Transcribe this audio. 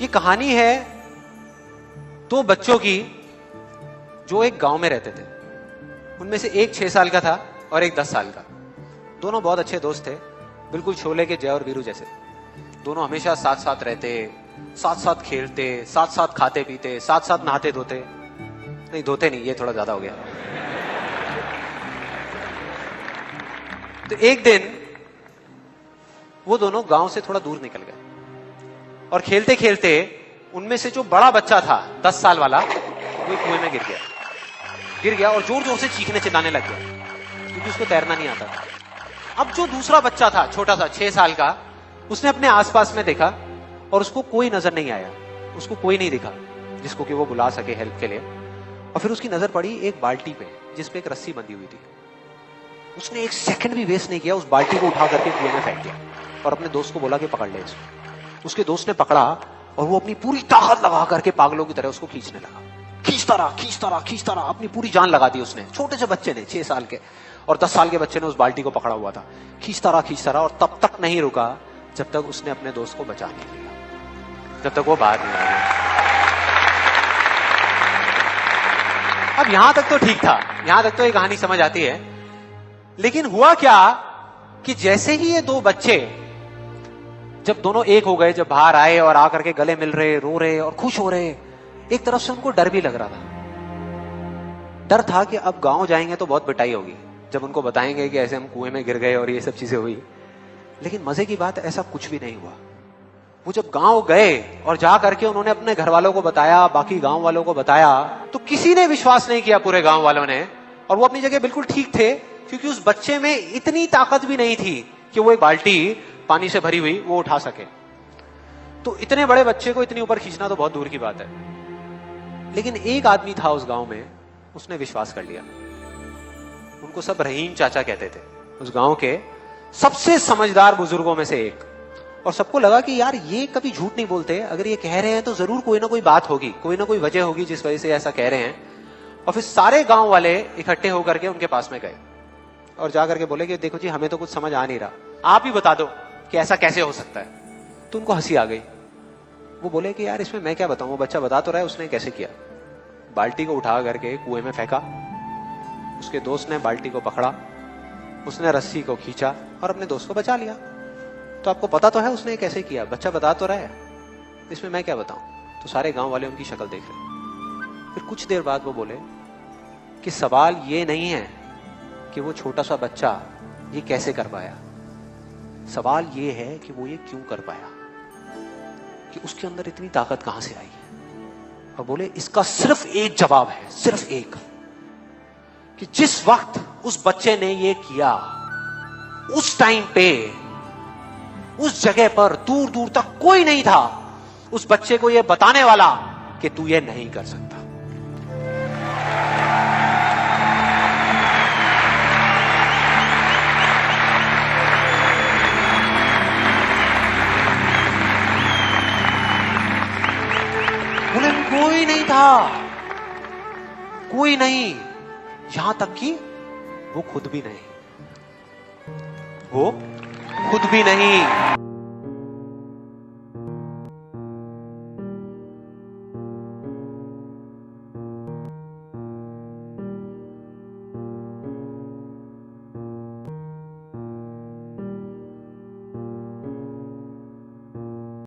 ये कहानी है दो बच्चों की जो एक गांव में रहते थे। उनमें से एक 6 साल का था और एक 10 साल का। दोनों बहुत अच्छे दोस्त थे, बिल्कुल शोले के जय और वीरू जैसे। दोनों हमेशा साथ साथ रहते, साथ साथ खेलते, साथ साथ खाते पीते, साथ साथ नहाते धोते। नहीं धोते नहीं, ये थोड़ा ज्यादा हो गया। तो एक दिन वो दोनों गांव से थोड़ा दूर निकल गए और खेलते खेलते उनमें से जो बड़ा बच्चा था 10 साल वाला, वो कुएं में गिर गया और जोर जोर से चीखने चिल्लाने लग गया क्योंकि उसको तैरना नहीं आता था। अब जो दूसरा बच्चा था, छोटा सा 6 साल का, उसने अपने आसपास में देखा और उसको कोई नजर नहीं आया, उसको कोई नहीं दिखा जिसको कि वो बुला सके हेल्प के लिए। और फिर उसकी नजर पड़ी एक बाल्टी पे जिसपे एक रस्सी बंधी हुई थी। उसने एक सेकंड भी वेस्ट नहीं किया, उस बाल्टी को उठा करके कुएं में फेंक दिया और अपने दोस्त को बोला कि पकड़ ले इसको। उसके दोस्त ने पकड़ा और वो अपनी पूरी ताकत लगा करके पागलों की तरह उसको खींचने लगा। खींचता रहा, अपनी पूरी जान लगा दी उसने। छोटे से बच्चे ने, 6 साल के और 10 साल के बच्चे ने उस बाल्टी को पकड़ा हुआ था। खींचता रहा और तब तक नहीं रुका जब तक उसने अपने दोस्त को बचा नहीं लिया, जब तक वो बाहर नहीं आया। अब यहां तक तो ठीक था, यहां तक तो ये कहानी समझ आती है। लेकिन हुआ क्या कि जैसे ही ये दो बच्चे जब दोनों एक हो गए, जब बाहर आए और आकर के गले मिल रहे, रो रहे और खुश हो रहे, एक तरफ से उनको डर भी लग रहा था। डर था कि अब गांव जाएंगे तो बहुत पिटाई होगी जब उनको बताएंगे कि ऐसे हम कुएं में गिर गए और ये सब चीजें हुई। लेकिन मजे की बात, ऐसा कुछ भी नहीं हुआ। वो जब गांव गए और जा करके उन्होंने अपने घर वालों को बताया, बाकी गांव वालों को बताया, तो किसी ने विश्वास नहीं किया, पूरे गांव वालों ने। और वो अपनी जगह बिल्कुल ठीक थे क्योंकि उस बच्चे में इतनी ताकत भी नहीं थी कि वो एक बाल्टी पानी से भरी हुई वो उठा सके। तो इतने बड़े बच्चे को इतनी ऊपर खींचना तो बहुत दूर की बात है। लेकिन एक आदमी था उस गांव में, उसने विश्वास कर लिया। उनको सब रहीम चाचा कहते थे, उस गांव के सबसे समझदार बुजुर्गों में से एक। और सबको लगा कि यार ये कभी झूठ नहीं बोलते, अगर ये कह रहे हैं तो जरूर कोई ना कोई बात होगी, कोई ना कोई वजह होगी जिस वजह से ऐसा कह रहे हैं। और फिर सारे गांव वाले इकट्ठे होकर के उनके पास में गए और जाकर के बोले कि देखो जी, हमें तो कुछ समझ आ नहीं रहा, आप ही बता दो कि ऐसा कैसे हो सकता है। तो उनको हंसी आ गई। वो बोले कि यार इसमें मैं क्या बताऊं, वो बच्चा बता तो रहा है उसने कैसे किया। बाल्टी को उठा करके कुएं में फेंका, उसके दोस्त ने बाल्टी को पकड़ा, उसने रस्सी को खींचा और अपने दोस्त को बचा लिया। तो आपको पता तो है उसने कैसे किया, बच्चा बता तो रहा है, इसमें मैं क्या बताऊं। तो सारे गांव वाले उनकी शक्ल देख रहे। फिर कुछ देर बाद वो बोले कि सवाल ये नहीं है कि वो छोटा सा बच्चा ये कैसे कर पाया, सवाल ये है कि वो ये क्यों कर पाया, कि उसके अंदर इतनी ताकत कहां से आई। और बोले इसका सिर्फ एक जवाब है, सिर्फ एक, कि जिस वक्त उस बच्चे ने ये किया, उस टाइम पे उस जगह पर दूर दूर तक कोई नहीं था उस बच्चे को ये बताने वाला कि तू ये नहीं कर सकता। बोले कोई नहीं था, कोई नहीं, यहां तक कि वो खुद भी नहीं, वो खुद भी नहीं।